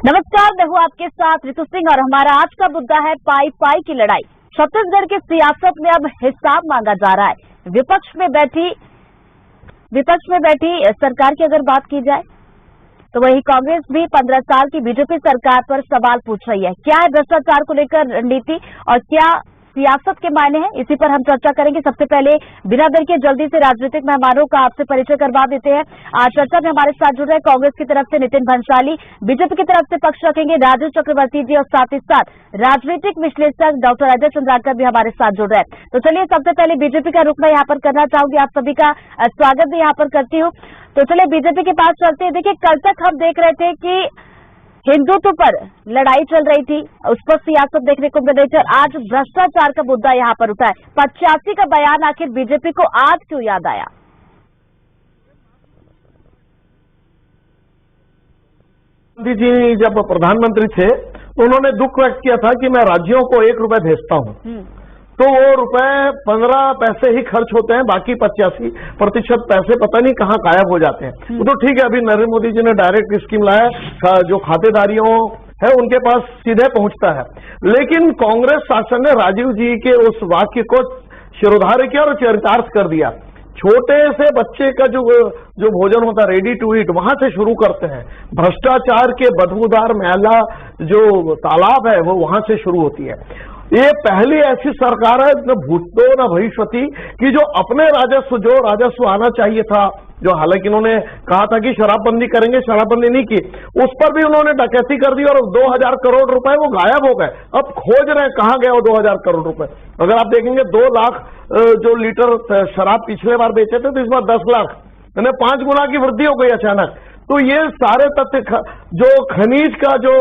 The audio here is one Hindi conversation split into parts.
नमस्कार, मैं हूँ आपके साथ ऋतु सिंह और हमारा आज का मुद्दा है पाई पाई की लड़ाई। छत्तीसगढ़ की सियासत में अब हिसाब मांगा जा रहा है। विपक्ष में बैठी सरकार की अगर बात की जाए तो वही कांग्रेस भी 15 साल की बीजेपी सरकार पर सवाल पूछ रही है। क्या है भ्रष्टाचार को लेकर रणनीति और क्या सियासत के मायने हैं, इसी पर हम चर्चा करेंगे। सबसे पहले बिना देर के जल्दी से राजनीतिक मेहमानों का आपसे परिचय करवा देते हैं। आज चर्चा में हमारे साथ जुड़ रहे कांग्रेस की तरफ से नितिन भंसाली, बीजेपी की तरफ से पक्ष रखेंगे राजू चक्रवर्ती जी और साथ ही साथ राजनीतिक विश्लेषक डॉक्टर अजय चंद्राकर भी हमारे साथ जुड़ रहे हैं। तो चलिए सबसे पहले बीजेपी का रुख मैं यहाँ पर करना चाहूंगी। आप सभी का स्वागत भी यहाँ पर करती हूँ। तो चलिए बीजेपी के पास चलते हैं। देखिए, कल तक हम देख रहे थे कि हिंदुत्व पर लड़ाई चल रही थी, उस पर सियासत देखने को मिल रही थी और आज भ्रष्टाचार का मुद्दा यहाँ पर उठा है। 85 का बयान आखिर बीजेपी को आज क्यों याद आया? गांधी जी जब प्रधानमंत्री थे तो उन्होंने दुख व्यक्त किया था कि मैं राज्यों को 1 रुपए भेजता हूं तो वो रुपए 15 पैसे ही खर्च होते हैं, बाकी 85% पैसे पता नहीं कहाँ गायब हो जाते हैं। वो तो ठीक है, अभी नरेंद्र मोदी जी ने डायरेक्ट स्कीम लाया, जो खातेदारियों है उनके पास सीधे पहुंचता है। लेकिन कांग्रेस शासन ने राजीव जी के उस वाक्य को शिरोधार्य किया और चरितार्थ कर दिया। छोटे से बच्चे का जो भोजन होता है रेडी टू ईट, वहां से शुरू करते हैं। भ्रष्टाचार के बदबूदार मैला जो तालाब है वो वहां से शुरू होती है। ये पहली ऐसी सरकार है न भूतो न भविष्यति कि जो अपने राजस्व आना चाहिए था, जो हालांकि इन्होंने कहा था कि शराबबंदी करेंगे, शराबबंदी नहीं की, उस पर भी उन्होंने डकैती कर दी और 2000 करोड़ रुपए वो गायब हो गए। अब खोज रहे हैं कहां गए वो 2000 करोड़ रुपए। अगर आप देखेंगे 2 लाख जो लीटर शराब पिछले बार बेचे थे तो इस बार 10 लाख, यानी 5 गुना की वृद्धि हो गई अचानक। तो ये सारे तथ्य, जो खनिज का जो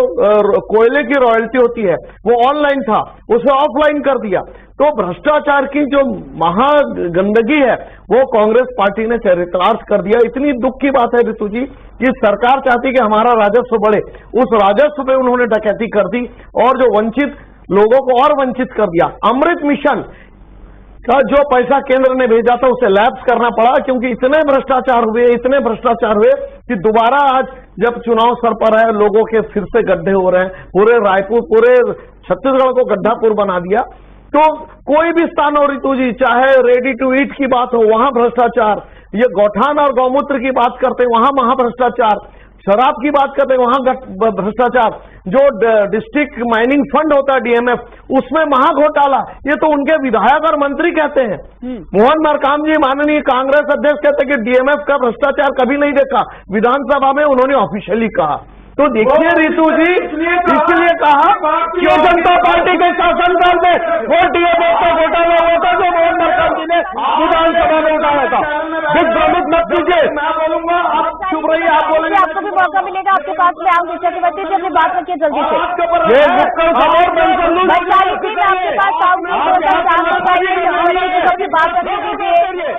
कोयले की रॉयल्टी होती है वो ऑनलाइन था, उसे ऑफलाइन कर दिया। तो भ्रष्टाचार की जो महागंदगी है वो कांग्रेस पार्टी ने चरितार्थ कर दिया। इतनी दुख की बात है ऋतु जी कि सरकार चाहती कि हमारा राजस्व बढ़े, उस राजस्व पे उन्होंने डकैती कर दी और जो वंचित लोगों को और वंचित कर दिया। अमृत मिशन का जो पैसा केंद्र ने भेजा था उसे लैप्स करना पड़ा, क्योंकि इतने भ्रष्टाचार हुए कि दोबारा आज जब चुनाव सर पर है, लोगों के फिर से गड्ढे हो रहे हैं। पूरे रायपुर, पूरे छत्तीसगढ़ को गड्ढापुर बना दिया। तो कोई भी स्थान हो ऋतु जी, चाहे रेडी टू ईट की बात हो वहां भ्रष्टाचार, ये गौठान और गौमूत्र की बात करते हैं वहां महाभ्रष्टाचार, शराब की बात करते हैं वहां भ्रष्टाचार, जो डिस्ट्रिक्ट माइनिंग फंड होता है डीएमएफ, उसमें महाघोटाला। ये तो उनके विधायक और मंत्री कहते हैं। मोहन मरकाम जी माननीय कांग्रेस अध्यक्ष कहते हैं कि डीएमएफ का भ्रष्टाचार कभी नहीं देखा, विधानसभा में उन्होंने ऑफिशियली कहा। तो देखिए ऋतु जी, इसलिए कहा कि जनता पार्टी के शासनकाल में वो डीएमएफ का घोटाला हुआ था जो मोहन मरकाम जी ने विधानसभा में उठाया था। दिग्भ्रमित मत कीजिए, मैं बोलूंगा, आप चुप रहिए, आप बोलेंगे। आपको भी मौका मिलेगा, आपके पास में आऊंगी। चक्रवर्ती जी अपनी बात रखिए जल्दी से। ये भंसाली जी मैं आपके पास आऊंगी, बात रखी दीजिए।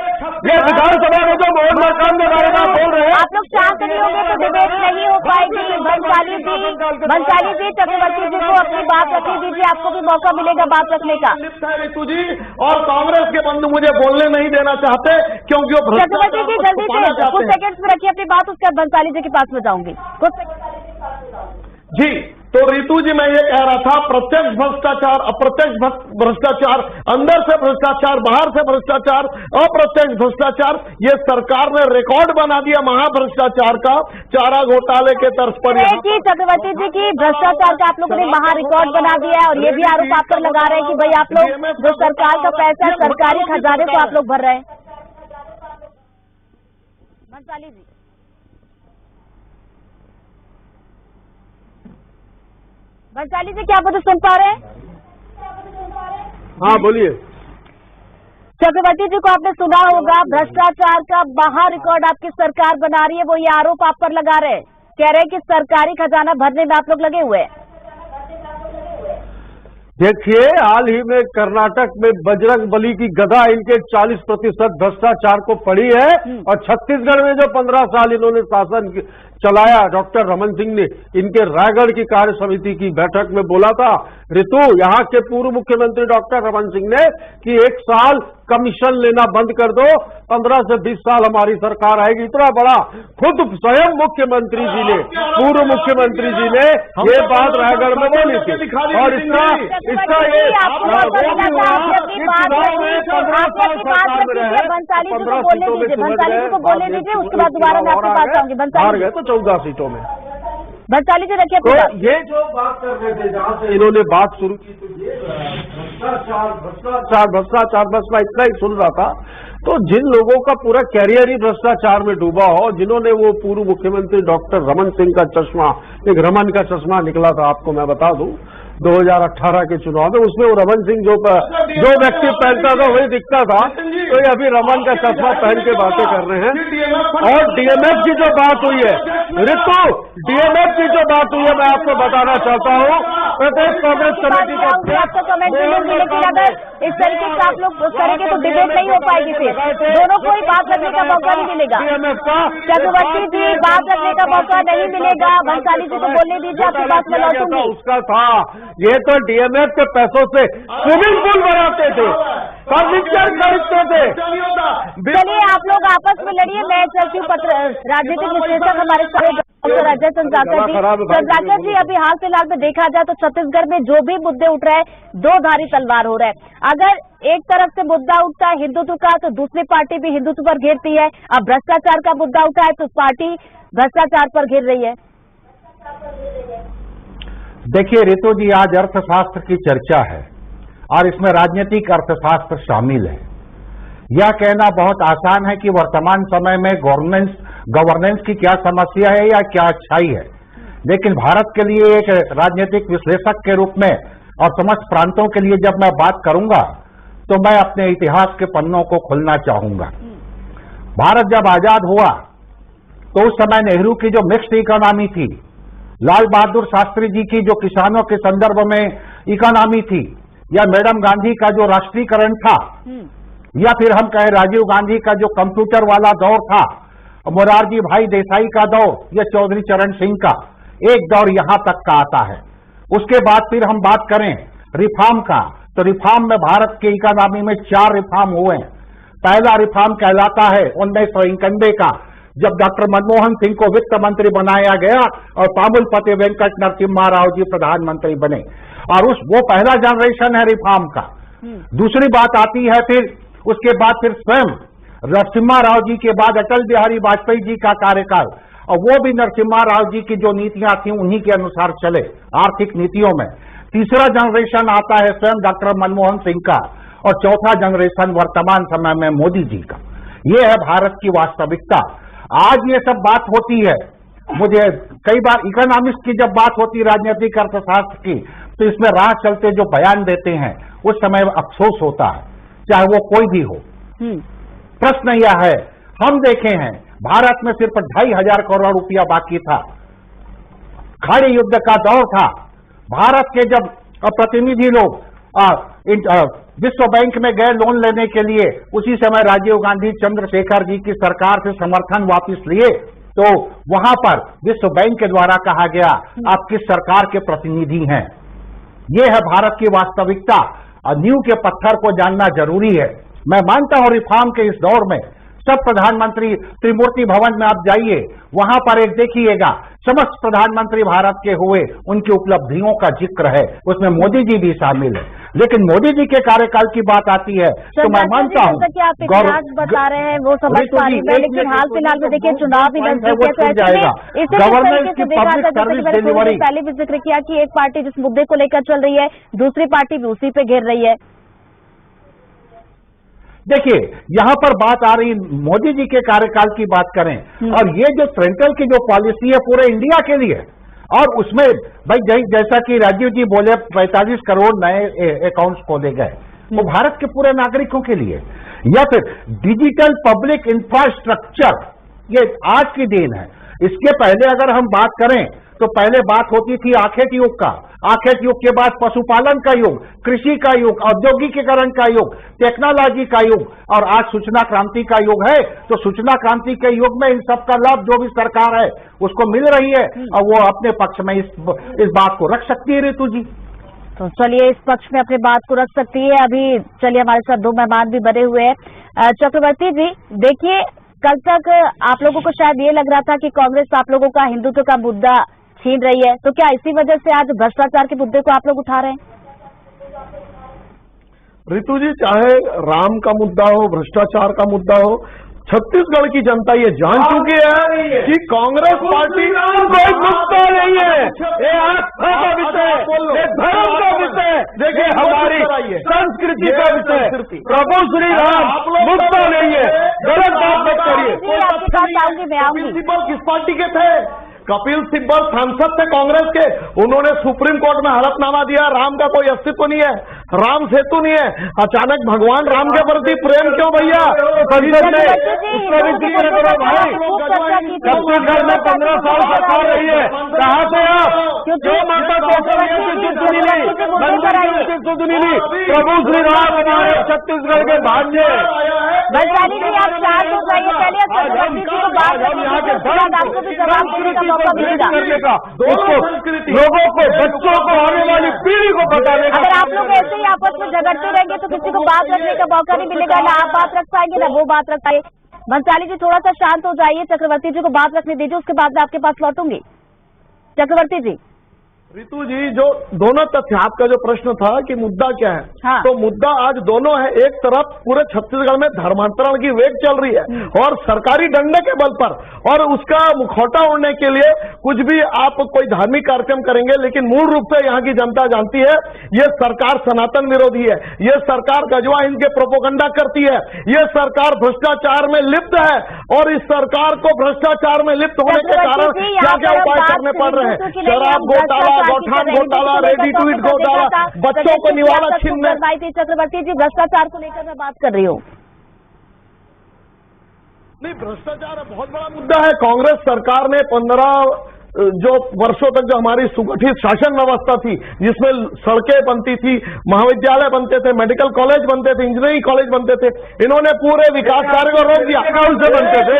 ये विधानसभा में जो मोहन मरकाम के बारे में बोल रहे हैं, आप लोग शांत नहीं होंगे तो डिबेट नहीं हो पाएगी। भंसाली जी चक्रवर्ती जी को अपनी बात रखने दीजिए, आपको भी मौका मिलेगा बात रखने का। ऋतु जी और कांग्रेस के बंधु मुझे बोलने नहीं देना चाहते क्योंकि वो चक्रवर्ती जी जल्दी से कुछ सेकंड्स में रखिए अपनी बात, उसके बाद भंसाली जी के पास में जाऊंगी जी। तो ऋतु जी मैं ये कह रहा था, प्रत्यक्ष भ्रष्टाचार, अप्रत्यक्ष भ्रष्टाचार, अंदर से भ्रष्टाचार, बाहर से भ्रष्टाचार, अप्रत्यक्ष भ्रष्टाचार, ये सरकार ने रिकॉर्ड बना दिया महाभ्रष्टाचार का, चारा घोटाले के तर्ज पर। चक्रवर्ती जी की भ्रष्टाचार का आप लोगों ने महा रिकॉर्ड बना दिया है और ये भी आरोप आप पर लगा रहे हैं कि भाई आप लोग जो सरकार का पैसा सरकारी खजाने को आप लोग भर रहे हैं। भंसाली जी, भंसाली जी क्या मुझे सुन पा रहे हैं? हाँ बोलिए। चक्रवर्ती जी को आपने सुना होगा, भ्रष्टाचार का महा रिकॉर्ड आपकी सरकार बना रही है, वो ये आरोप आप पर लगा रहे हैं, कह रहे हैं कि सरकारी खजाना भरने में आप लोग लगे हुए हैं। देखिए, हाल ही में कर्नाटक में बजरंग बली की गदा इनके 40% भ्रष्टाचार को पड़ी है और छत्तीसगढ़ में जो 15 साल इन्होंने शासन चलाया डॉक्टर रमन सिंह ने इनके रायगढ़ की कार्य समिति की बैठक में बोला था ऋतु, यहाँ के पूर्व मुख्यमंत्री डॉक्टर रमन सिंह ने कि 1 साल कमीशन लेना बंद कर दो, 15 से 20 साल हमारी सरकार आएगी। इतना बड़ा खुद स्वयं मुख्यमंत्री जी ने, पूर्व मुख्यमंत्री जी ने ये बात रायगढ़ में बोली थी। और इसका ये उसके बाद दोबारा मैं आपके पास आऊंगी। हार गए तो 14 सीटों में। भंसाली जी रखिए। तो ये जो बात कर रहे थे, जहां से इन्होंने बात शुरू की, तो ये भ्रष्टाचार बस मैं इतना ही सुन रहा था। तो जिन लोगों का पूरा कैरियर ही भ्रष्टाचार में डूबा हो, जिन्होंने वो पूर्व मुख्यमंत्री डॉक्टर रमन सिंह का चश्मा, एक रमन का चश्मा निकला था, आपको मैं बता दूं 2018 के चुनाव में, उसमें वो रमन सिंह जो व्यक्ति पहनता था वही दिखता था। तो ये अभी रमन का चश्मा पहन के बातें कर रहे हैं। और डीएमएफ की जो बात हुई है ऋतु, डीएमएफ की जो बात हुई है, मैं आपको बताना चाहता हूँ, प्रदेश कांग्रेस कमेटी का आपको कमेंट मिलेंगे, लेकिन अगर इस तरीके से आप लोग करेंगे तो डिबेट नहीं हो पाएगी, फिर दोनों को ही बात रखने का मौका नहीं मिलेगा। चक्रवर्ती जी, बात रखने का मौका नहीं मिलेगा। भंसाली जी को बोलने दीजिए, आपके पास में लौटूंगी। उसका था, ये तो डीएमएफ के पैसों से स्विमिंग पूल बनाते थे, फर्नीचर खरीदते थे। चलिए आप लोग आपस में लड़िए, मैं चलती हूँ। राजनीतिक विश्लेषक हमारे साथ डॉक्टर अजय चंद्राकर जी, अभी हाल फिलहाल में देखा जाए तो छत्तीसगढ़ में जो भी मुद्दे उठ रहे हैं, दो धारी तलवार हो रहा है। अगर एक तरफ से मुद्दा उठता है हिंदुत्व का, तो दूसरी पार्टी भी हिंदुत्व पर घेरती है। अब भ्रष्टाचार का मुद्दा उठा है तो पार्टी भ्रष्टाचार पर घेर रही है। देखिए ऋतु जी, आज अर्थशास्त्र की चर्चा है और इसमें राजनीतिक अर्थशास्त्र शामिल है। यह कहना बहुत आसान है कि वर्तमान समय में गवर्नेंस की क्या समस्या है या क्या अच्छाई है, लेकिन भारत के लिए एक राजनीतिक विश्लेषक के रूप में और समस्त प्रांतों के लिए जब मैं बात करूंगा तो मैं अपने इतिहास के पन्नों को खोलना चाहूंगा। भारत जब आजाद हुआ तो उस समय नेहरू की जो मिक्स्ड इकोनॉमी थी, लाल बहादुर शास्त्री जी की जो किसानों के संदर्भ में इकोनॉमी थी, या मैडम गांधी का जो राष्ट्रीयकरण था, या फिर हम कहें राजीव गांधी का जो कंप्यूटर वाला दौर था, मोरारजी भाई देसाई का दौर, या चौधरी चरण सिंह का एक दौर यहां तक का आता है। उसके बाद फिर हम बात करें रिफॉर्म का, तो रिफॉर्म में भारत के इकोनॉमी में 4 रिफॉर्म हुए। पहला रिफॉर्म कहलाता है 1991 का, जब डॉक्टर मनमोहन सिंह को वित्त मंत्री बनाया गया और पामुलपति वेंकट नरसिम्हा राव जी प्रधानमंत्री बने, और वो पहला जनरेशन है रिफॉर्म का। दूसरी बात आती है फिर उसके बाद फिर स्वयं नरसिम्हा राव जी के बाद अटल बिहारी वाजपेयी जी का कार्यकाल, और वो भी नरसिम्हा राव जी की जो नीतियां थी उन्हीं के अनुसार चले आर्थिक नीतियों में। तीसरा जनरेशन आता है स्वयं डॉक्टर मनमोहन सिंह का, और चौथा जनरेशन वर्तमान समय में मोदी जी का। ये है भारत की वास्तविकता। आज ये सब बात होती है, मुझे कई बार इकोनॉमिक्स की जब बात होती है राजनीतिक अर्थशास्त्र की, तो इसमें राह चलते जो बयान देते हैं उस समय अफसोस होता है, चाहे वो कोई भी हो। प्रश्न यह है, हम देखे हैं भारत में सिर्फ 2,500 करोड़ रुपया बाकी था, खाड़ी युद्ध का दौर था। भारत के जब प्रतिनिधि लोग विश्व बैंक में गए लोन लेने के लिए, उसी समय राजीव गांधी चंद्रशेखर जी की सरकार से समर्थन वापस लिए, तो वहां पर विश्व बैंक के द्वारा कहा गया आप किस सरकार के प्रतिनिधि हैं। यह है भारत की वास्तविकता, और नींव के पत्थर को जानना जरूरी है। मैं मानता हूं रिफॉर्म के इस दौर में सब प्रधानमंत्री त्रिमूर्ति भवन में आप जाइए, वहां पर एक देखिएगा समस्त प्रधानमंत्री भारत के हुए उनकी उपलब्धियों का जिक्र है, उसमें मोदी जी भी शामिल है। लेकिन मोदी जी के कार्यकाल की बात आती है तो मैं मानता हूं कि आप इतिहास बता रहे हैं वो समझ पा रही है, लेकिन हाल फिलहाल में देखिए चुनाव भी नजदीक है, गवर्नेंस की पब्लिक सर्विस डिलीवरी। पहले भी जिक्र किया कि एक पार्टी जिस मुद्दे को लेकर चल रही है, दूसरी पार्टी भी उसी पे घेर रही है। देखिए यहां पर बात आ रही, मोदी जी के कार्यकाल की बात करें, और ये जो सेंट्रल की जो पॉलिसी है पूरे इंडिया के लिए, और उसमें भाई जैसा कि राजीव जी बोले 45 करोड़ नए अकाउंट्स खोले गए, वो भारत के पूरे नागरिकों के लिए। या फिर डिजिटल पब्लिक इंफ्रास्ट्रक्चर, ये आज की देन है। इसके पहले अगर हम बात करें तो पहले बात होती थी आखेट युग का, आखेट युग के बाद पशुपालन का युग, कृषि का युग, औद्योगिकीकरण का युग, टेक्नोलॉजी का युग, और आज सूचना क्रांति का युग है। तो सूचना क्रांति के युग में इन सब का लाभ जो भी सरकार है उसको मिल रही है और वो अपने पक्ष में इस बात को रख सकती है। ऋतु जी, तो चलिए इस पक्ष में अपनी बात को रख सकती है। अभी चलिए हमारे साथ दो मेहमान भी बने हुए हैं। चक्रवर्ती जी, देखिए कल तक आप लोगों को शायद ये लग रहा था कि कांग्रेस आप लोगों का हिंदुत्व का मुद्दा छीन रही है, तो क्या इसी वजह से आज भ्रष्टाचार के मुद्दे को आप लोग उठा रहे हैं? ऋतु जी, चाहे राम का मुद्दा हो, भ्रष्टाचार का मुद्दा हो, छत्तीसगढ़ की जनता ये जान चुकी है कि कांग्रेस पार्टी कोई मुद्दा नहीं है। ये आस्था का विषय, ये धर्म का विषय, देखिए हमारी संस्कृति का विषय, प्रभु श्री राम मुद्दा नहीं है। गलत बात मत करिए। कपिल सिब्बल किस पार्टी के थे? कपिल सिब्बल सांसद थे कांग्रेस के, उन्होंने सुप्रीम कोर्ट में हलफनामा दिया राम का कोई अस्तित्व नहीं है, राम सेतु नहीं है। अचानक भगवान राम के प्रति प्रेम क्यों भैया? संसद में जिक्र करो भाई। छत्तीसगढ़ में 15 साल सरकार रही है, कहाँ से आप? क्यों माता कौशल्या की चिट्ठी सुनी नहीं, मंदिर की चिट्ठी सुनी नहीं? प्रभु श्री राम हमारे छत्तीसगढ़ के भाग्य। वैशाली जी, आप शांत हो जाइए। पहले चक्रवर्ती जी को बात आपको भी जवाब देने का मौका मिलेगा। लोगों को, बच्चों को, आने वाली पीढ़ी को बताने का। अगर आप लोग ऐसे ही आपस में झगड़ते रहेंगे तो किसी को बात रखने का मौका नहीं मिलेगा, ना आप बात रख पाएंगे ना वो बात रख पाएंगे। भंसाली जी थोड़ा सा शांत हो जाइए, चक्रवर्ती जी को बात रखने दीजिए, उसके बाद मैं आपके पास लौटूंगी। चक्रवर्ती जी। ऋतु जी, जो दोनों तथ्य, आपका जो प्रश्न था कि मुद्दा क्या है, हाँ। तो मुद्दा आज दोनों है। एक तरफ पूरे छत्तीसगढ़ में धर्मांतरण की वेग चल रही है और सरकारी डंडे के बल पर, और उसका मुखौटा ओढ़ने के लिए कुछ भी आप कोई धार्मिक कार्यक्रम करेंगे, लेकिन मूल रूप से यहाँ की जनता जानती है ये सरकार सनातन विरोधी है, ये सरकार गजवा हिंद के प्रोपोगंडा करती है, ये सरकार भ्रष्टाचार में लिप्त है, और इस सरकार को भ्रष्टाचार में लिप्त होने के कारण क्या क्या उपाय करने पड़ रहे हैं? शराब घोटाला, गौठान घोटाला, रेडी टू ईट घोटाला, बच्चों को निवाला छीनने। चक्रवर्ती जी, भ्रष्टाचार को लेकर मैं बात कर रही हूँ। नहीं, भ्रष्टाचार बहुत बड़ा मुद्दा है। कांग्रेस सरकार ने 15 जो वर्षों तक जो हमारी सुगठित शासन व्यवस्था थी, जिसमें सड़कें बनती थी, महाविद्यालय बनते थे, मेडिकल कॉलेज बनते थे, इंजीनियरिंग कॉलेज बनते थे, इन्होंने पूरे विकास कार्य को रोक दिया। से बनते थे,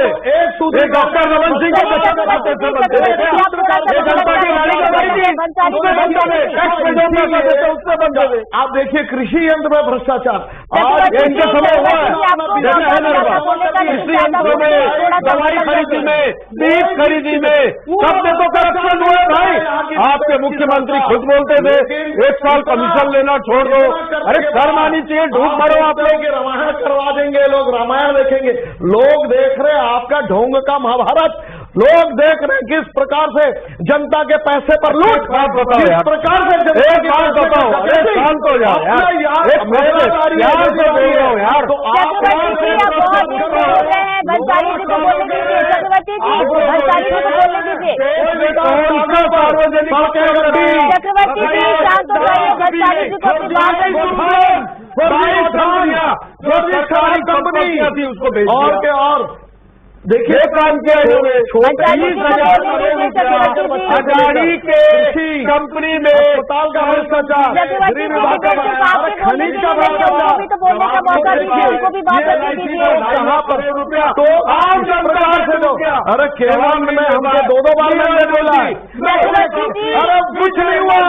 एक डॉक्टर रमन सिंह के बच्चे से बनते थे, उससे बनते थे। आप देखिए कृषि यंत्र में भ्रष्टाचार आज इनके समय हुआ है, कृषि यंत्र में, दवाई खरीदी में, बीज खरीदी में, सब में तो करप्शन हुआ है भाई। आपके मुख्यमंत्री खुद बोलते थे 1 साल कमीशन लेना छोड़ दो। अरे शर्म आनी चाहिए, ढूंढ मारो आप लोग। रामायण करवा देंगे, लोग रामायण देखेंगे। लोग देख रहे हैं आपका ढोंग का महाभारत, लोग देख रहे हैं किस प्रकार से जनता के पैसे पर लूट, किस प्रकार से एक बात बताओ, अरे शांत हो जाओ यार, यार से बोल रहा हूँ यार। तो आप सरकारी कंपनी थी उसको भेज दिया। और क्या, और देखिए काम किया इन्होंने। 20,000 करोड़ रुपया अदानी के कंपनी में अस्पताल का भ्रष्टाचार, गृह विभाग का खनिज का भ्रष्टाचार, कहाँ पर रुपया तो आम जनता से दो। अरे केवल में हमको 2 बार मैंने बोला, अरे कुछ नहीं हुआ।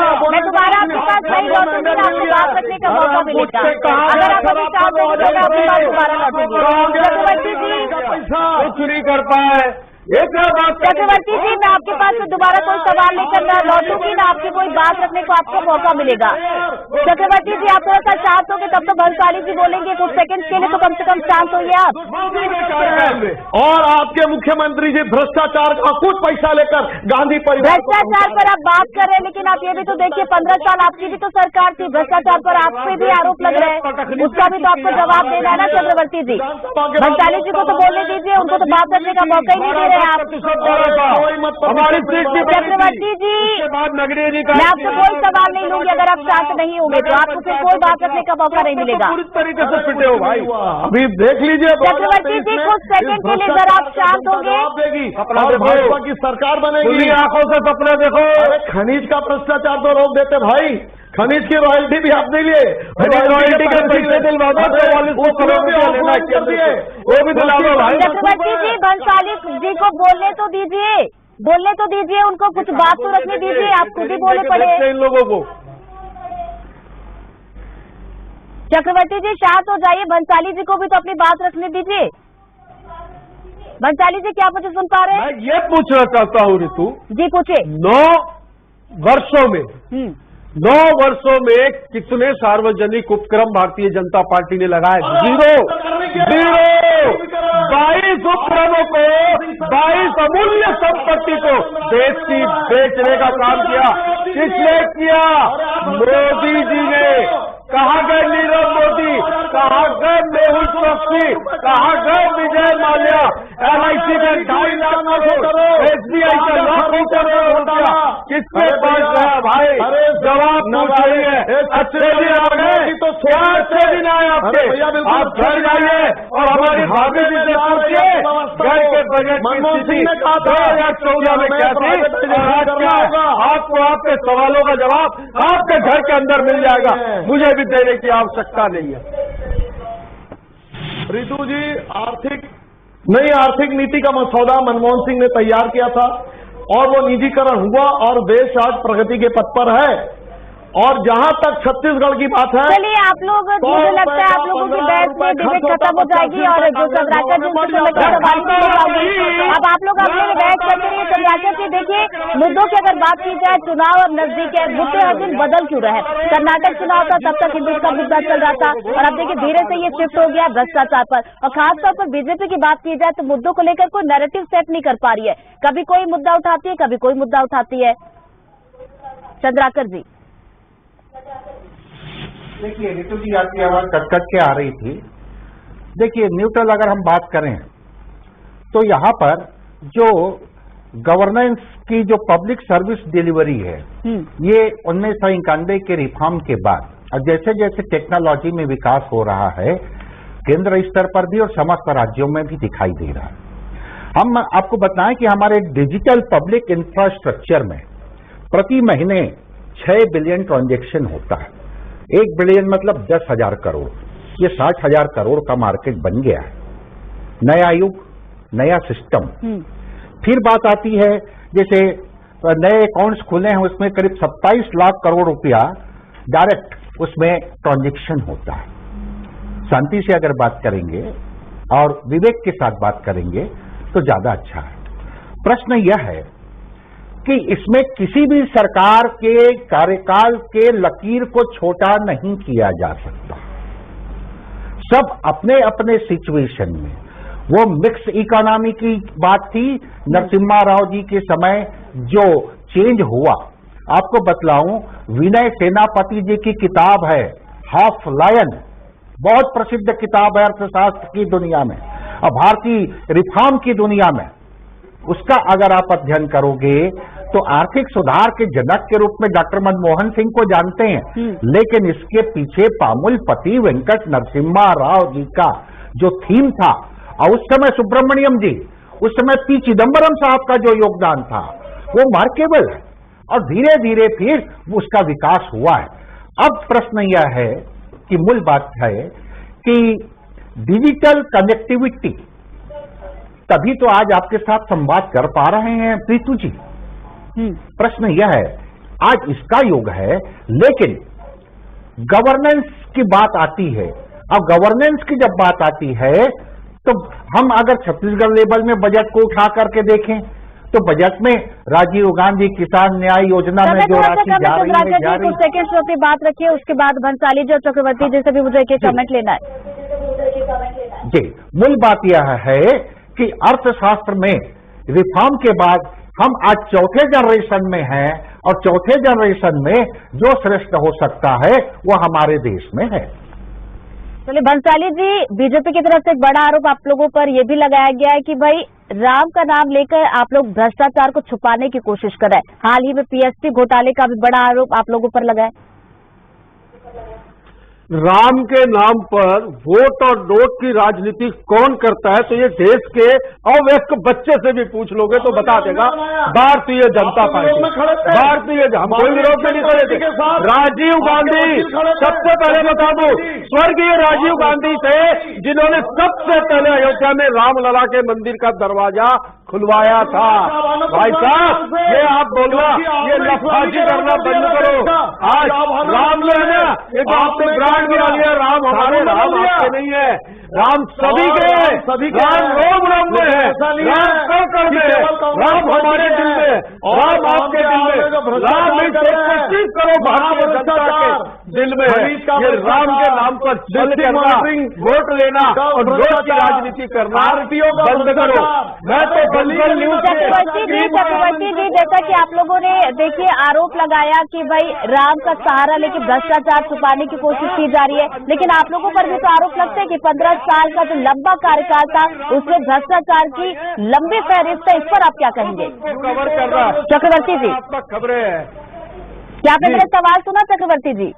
कुछ नहीं कर पाए। चक्रवर्ती जी, मैं आपके पास दोबारा कोई सवाल लेकर मैं लौटूंगी ना, आपकी कोई बात रखने को आपको मौका मिलेगा। चक्रवर्ती जी, आप थोड़ा सा शांत होंगे तब तो भंसाली जी बोलेंगे कुछ सेकंड के लिए, तो कम से कम शांत होइए आप। और आपके मुख्यमंत्री जी भ्रष्टाचार का कुछ पैसा लेकर गांधी परिवार, भ्रष्टाचार पर आप बात कर रहे हैं, लेकिन आप ये भी तो देखिए 15 साल आपकी भी तो सरकार थी, भ्रष्टाचार पर आप पे भी आरोप लग रहे हैं, उसका भी तो आपको जवाब देना है ना चक्रवर्ती जी। भंसाली जी को तो बोलने दीजिए, उनको तो बात करने का मौका ही नहीं दे रहे आप। हमारी सीट की चक्रवर्ती जी, बाद नगरीय निकाय। मैं आपसे कोई सवाल नहीं लूंगी, अगर आप शांत नहीं होंगे तो आपको फिर कोई बात रखने का मौका नहीं मिलेगा। पूरी तरीके से पिटे हो भाई। अभी देख लीजिए चक्रवर्ती जी, कुछ सेकंड के लिए जरा आप शांत होंगे। और भाजपा की सरकार बनेगी। खुली आंखों से सपना देखो। अरे खनिज का भ्रष्टाचार तो रोक देते भाई, खनिज की रॉयल्टी भी आपने लिए, रॉयल्टी के पैसे दिलवा दो, 44 करोड़ रुपया लेना चाहिए, वो भी दिला दो भाई। चक्रवर्ती जी, भंसाली जी को बोलने तो दीजिए, उनको कुछ बात तो रखने दीजिए, आप खुद ही बोले पड़े। इन लोगों को चक्रवर्ती जी शांत हो जाइए, भंसाली जी को भी तो अपनी बात रखने दीजिए। भंसाली जी, क्या मुझे सुन पा रहे हैं? मैं ये पूछना चाहता हूँ ऋतु जी पूछे। 9 वर्षों में कितने सार्वजनिक उपक्रम भारतीय जनता पार्टी ने लगाए? जीरो। 22 उपक्रमों को, 22 अमूल्य संपत्ति को देश की बेचने का काम किया। किसने किया? मोदी जी ने। कहाँ गए नीरव मोदी? कहाँ गए मेहुल चोकसी? कहाँ गए विजय माल्या? LIC का 2.5 लाख करोड़, SBI का लाखों करोड़ रुपया किसके पास गया भाई? जवाब पूछ रही है। अच्छे दिन आ गए तो क्या अच्छे दिन आए आपके? आप घर जाइए और हमारी भाभी जी से पूछिए घर के बजट की स्थिति 2014 में क्या थी और आज क्या है। आपको आपके सवालों का जवाब आपके घर के अंदर मिल जाएगा, मुझे भी देने की आवश्यकता नहीं है। रितु जी, नई आर्थिक नीति का मसौदा मनमोहन सिंह ने तैयार किया था और वो निजीकरण हुआ और देश आज प्रगति के पथ पर है। और जहां तक छत्तीसगढ़ की बात है, चलिए आप लोग, मुझे लगता है आप लोगों की बहस में डिबेट खत्म हो जाएगी और जो चंद्राकर जी से मैं सवाल नहीं होगी। अब आप लोग अपने में बहस करते रहिए। चंद्राकर जी, देखिए मुद्दों की अगर बात की जाए, चुनाव अब नजदीक है, मुद्दे हर दिन बदल क्यों रहे? कर्नाटक चुनाव था तब तक हिंदू का मुद्दा चल रहा था और अब देखिए धीरे से ये शिफ्ट हो गया भ्रष्टाचार पर, और खासतौर पर बीजेपी की बात की जाए तो मुद्दों को लेकर कोई नैरेटिव सेट नहीं कर पा रही है। कभी कोई मुद्दा उठाती है, कभी कोई मुद्दा उठाती है। चंद्राकर जी, देखिए ऋतु जी, आपकी आवाज कट के आ रही थी। देखिए न्यूट्रल अगर हम बात करें तो यहाँ पर जो गवर्नेंस की जो पब्लिक सर्विस डिलीवरी है, ये 1991 के रिफॉर्म के बाद और जैसे जैसे टेक्नोलॉजी में विकास हो रहा है केंद्र स्तर पर भी और समस्त राज्यों में भी दिखाई दे रहा है। हम आपको बताएं कि हमारे डिजिटल पब्लिक इंफ्रास्ट्रक्चर में प्रति महीने 6 बिलियन ट्रांजैक्शन होता है। 1 बिलियन मतलब 10,000 करोड़, ये 60,000 करोड़ का मार्केट बन गया है। नया युग, नया सिस्टम। फिर बात आती है जैसे नए अकाउंट्स खुले हैं, उसमें करीब 27 लाख करोड़ रुपया डायरेक्ट उसमें ट्रांजैक्शन होता है। शांति से अगर बात करेंगे और विवेक के साथ बात करेंगे तो ज्यादा अच्छा है। प्रश्न यह है कि इसमें किसी भी सरकार के कार्यकाल के लकीर को छोटा नहीं किया जा सकता। सब अपने अपने सिचुएशन में, वो मिक्स इकोनॉमी की बात थी नरसिम्हा राव जी के समय जो चेंज हुआ। आपको बतलाऊं, विनय सेनापति जी की किताब है हाफ लायन, बहुत प्रसिद्ध किताब है अर्थशास्त्र की दुनिया में और भारतीय रिफॉर्म की दुनिया में। उसका अगर आप अध्ययन करोगे तो आर्थिक सुधार के जनक के रूप में डॉक्टर मनमोहन सिंह को जानते हैं, लेकिन इसके पीछे पामुलपति वेंकट नरसिम्हा राव जी का जो थीम था और उस समय सुब्रमण्यम जी, उस समय पी चिदम्बरम साहब का जो योगदान था वो मार्केबल है और धीरे धीरे फिर उसका विकास हुआ है। अब प्रश्न यह है कि मूल बात है कि डिजिटल कनेक्टिविटी, तभी तो आज आपके साथ संवाद कर पा रहे हैं प्रीतु जी। प्रश्न यह है, आज इसका युग है, लेकिन गवर्नेंस की बात आती है। अब गवर्नेंस की जब बात आती है तो हम अगर छत्तीसगढ़ लेवल में बजट को उठा करके देखें तो बजट में राजीव गांधी किसान न्याय योजना में जो राशि जा रही है, कुछ सेकंड अपनी बात रखिए, उसके बाद भंसाली जी और चक्रवर्ती जी से भी मुझे एक कमेंट लेना है। जी, मूल बात यह है कि अर्थशास्त्र में रिफॉर्म के बाद हम आज चौथे जनरेशन में हैं और चौथे जनरेशन में जो श्रेष्ठ हो सकता है वो हमारे देश में है। चलिए भंसाली जी, बीजेपी की तरफ से एक बड़ा आरोप आप लोगों पर यह भी लगाया गया है कि भाई राम का नाम लेकर आप लोग भ्रष्टाचार को छुपाने की कोशिश कर रहे हैं। हाल ही में पीएससी घोटाले का भी बड़ा आरोप आप लोगों पर लगा है। राम के नाम पर वोट और नोट की राजनीति कौन करता है, तो ये देश के अवयस्क बच्चे से भी पूछ लोगे तो बता देगा भारतीय जनता पार्टी। भारतीय हम कोई विरोध में नहीं खड़े थे। राजीव गांधी, सबसे पहले बता दूं, स्वर्गीय राजीव गांधी थे जिन्होंने सबसे पहले अयोध्या में रामलला के मंदिर का दरवाजा खुलवाया था। भाई साहब, ये आप बोलना, ये लफाजी करना बंद करो। आज राम जो है ना, ये तो आपने ब्रांड गिरा लिया, राम हमारे, राम आपके नहीं है, राम सभी के हैं, राम रोम में है, राम कर में है, राम हमारे दिल में, राम आपके दिल में, राम 125 करोड़ भारतीय जनता के दिल में है। ये राम के नाम पर चल करना, वोट लेना और नोट की राजनीति करना बंद करो। मैं तो चक्रवर्ती जी, जैसा कि आप लोगों ने देखिए आरोप लगाया कि भाई राम का सहारा लेके भ्रष्टाचार छुपाने की कोशिश की जा रही है, लेकिन आप लोगों पर भी तो आरोप लगते हैं कि 15 साल का जो लंबा कार्यकाल था उसमें भ्रष्टाचार की लंबी फहरिस्त है। इस पर आप क्या कहेंगे? कवर कर रहा है चक्रवर्ती जी, आपका खबरें है। क्या आपने मेरा सवाल सुना चक्रवर्ती जी?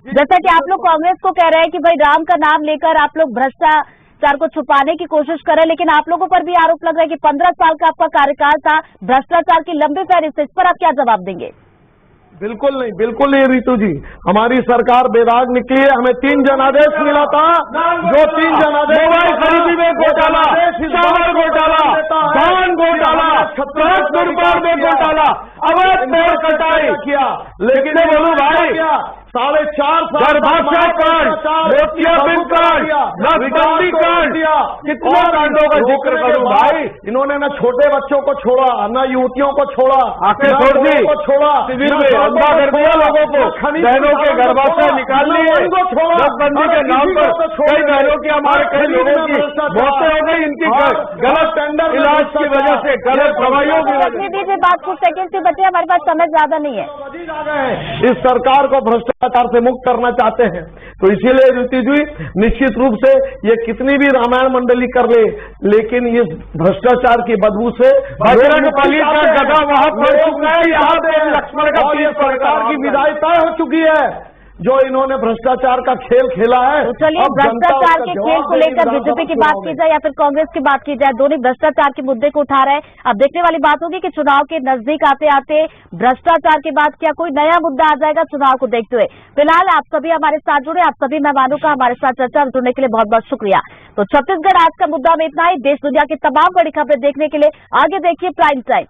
जैसा कि आप लोग कांग्रेस को कह रहे हैं कि भाई राम का नाम लेकर आप लोग भ्रष्टाचार को छुपाने की कोशिश कर रहे हैं, लेकिन आप लोगों पर भी आरोप लग रहा है कि 15 साल का आपका कार्यकाल था, भ्रष्टाचार की लंबी फहरिस्त। इस पर आप क्या जवाब देंगे? बिल्कुल नहीं रितु जी, हमारी सरकार बेदाग निकली है। हमें 3 जनादेश मिला था, जो 3 जनादेश, मोबाइल खरीदी में घोटाला, चावल घोटाला, धान घोटाला, ट्रक दुर्भाग्य में घोटाला, अवैध पेड़ कटाई किया। लेकिन बोलू भाई, 4.5 गर्भाशय कांड, मोतियाबिंद कांड, नसबंदी कांड, कितने कांडों का जिक्र करूं भाई। इन्होंने न छोटे बच्चों को छोड़ा, न युवतियों को छोड़ा, आंखें छोड़ दी, को छोड़ा, शिविर में अंधा कर दिया लोगों को, बहनों के गर्भाशय निकाल लिए, नसबंदी के नाम पर कई बहनों की, हमारे कई लोगों की मौतें हो गई, इनकी गलत टेंडर इलाज की वजह से, गलत दवाइयों की वजह से। दीजिए बात कुछ सेकंड से बचे, हमारे पास समय ज्यादा नहीं है। इस सरकार को भ्रष्टाचार से मुक्त करना चाहते हैं, तो इसीलिए ऋतु जी निश्चित रूप से ये कितनी भी रामायण मंडली कर ले, लेकिन इस भ्रष्टाचार की बदबू से बजरंग बली का गधा वहां पड़ चुका है, यहाँ पे लक्ष्मण का सरकार की विदाई तय हो चुकी है। जो इन्होंने भ्रष्टाचार का खेल खेला है, तो चलिए भ्रष्टाचार के खेल को लेकर बीजेपी की बात की जाए या फिर कांग्रेस की बात की जाए, दोनों भ्रष्टाचार के मुद्दे को उठा रहे हैं। अब देखने वाली बात होगी कि चुनाव के नजदीक आते आते भ्रष्टाचार के बाद क्या कोई नया मुद्दा आ जाएगा चुनाव को देखते हुए। फिलहाल आप सभी हमारे साथ जुड़े, आप सभी मेहमानों का हमारे साथ चर्चा में जुड़ने के लिए बहुत बहुत शुक्रिया। तो छत्तीसगढ़ आज का मुद्दा में इतना ही। देश दुनिया की तमाम बड़ी खबरें देखने के लिए आगे देखिए प्राइम टाइम।